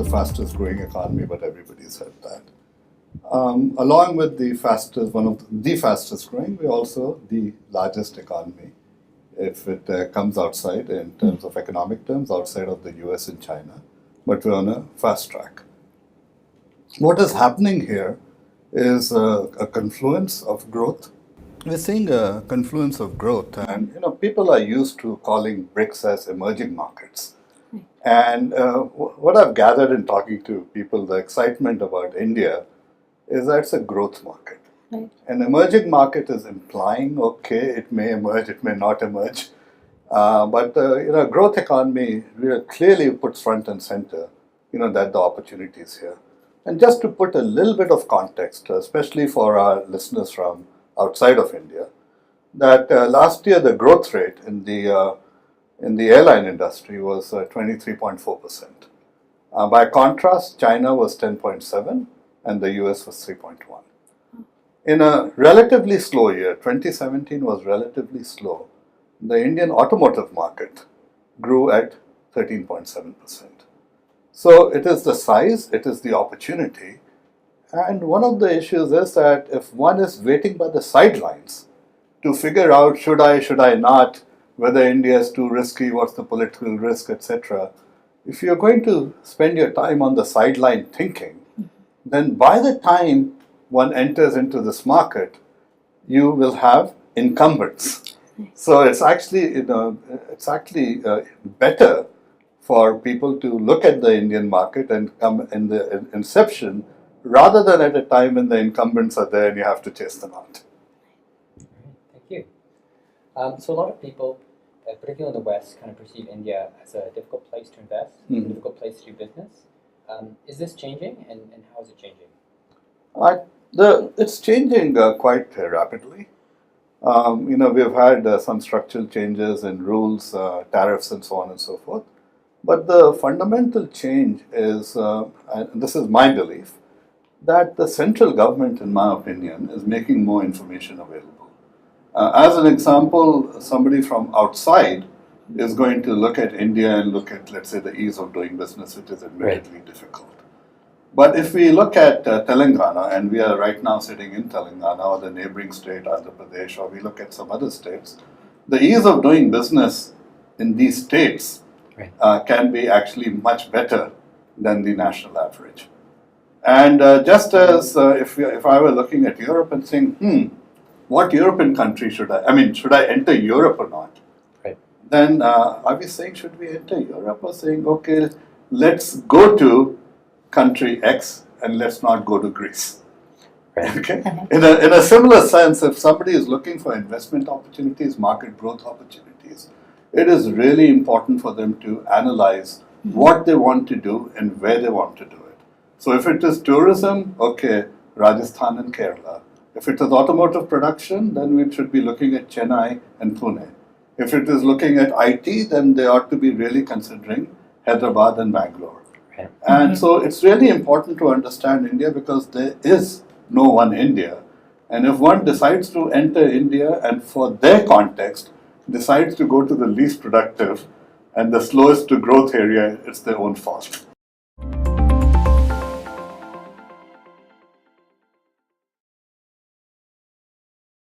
fastest growing economy, but everybody said that. Along with the fastest, one of the fastest growing, we're also the largest economy if it comes outside in terms of economic terms, outside of the US and China. But we're on a fast track. What is happening here is a confluence of growth. We're seeing a confluence of growth, and people are used to calling BRICS as emerging markets. And what I've gathered in talking to people, the excitement about India is that it's a growth market. Right. An emerging market is implying, okay, it may emerge, it may not emerge, but a growth economy really clearly puts front and center, that the opportunity is here. And just to put a little bit of context, especially for our listeners from outside of India, that last year the growth rate in the airline industry was 23.4%. By contrast, China was 10.7% and the US was 3.1%. In a relatively slow year, 2017 was relatively slow, the Indian automotive market grew at 13.7%. So it is the size, it is the opportunity. And one of the issues is that if one is waiting by the sidelines to figure out should I not, whether India is too risky, what's the political risk, etc. If you're going to spend your time on the sideline thinking, then by the time one enters into this market, you will have incumbents. So it's actually, better for people to look at the Indian market and come in the inception rather than at a time when the incumbents are there and you have to chase them out. Thank you. So a lot of people, particularly in the West, kind of perceive India as a difficult place to invest, a difficult place to do business. Is this changing, and how is it changing? It's changing quite rapidly. We've had some structural changes in rules, tariffs, and so on and so forth. But the fundamental change is, and this is my belief, that the central government, in my opinion, is making more information available. As an example, somebody from outside is going to look at India and look at, let's say, the ease of doing business, which is admittedly difficult. But if we look at Telangana, and we are right now sitting in Telangana or the neighboring state, Andhra Pradesh, or we look at some other states, the ease of doing business in these states can be actually much better than the national average. And just as if I were looking at Europe and saying, what European country should I enter Europe or not? Right. Then are we saying, should we enter Europe, or saying, okay, let's go to country X and let's not go to Greece? Right. Okay. In a similar sense, if somebody is looking for investment opportunities, market growth opportunities, it is really important for them to analyze what they want to do and where they want to do it. So if it is tourism, okay, Rajasthan and Kerala. If it is automotive production, then we should be looking at Chennai and Pune. If it is looking at IT, then they ought to be really considering Hyderabad and Bangalore. Right. And so it's really important to understand India, because there is no one India. And if one decides to enter India and for their context decides to go to the least productive and the slowest to growth area, it's their own fault.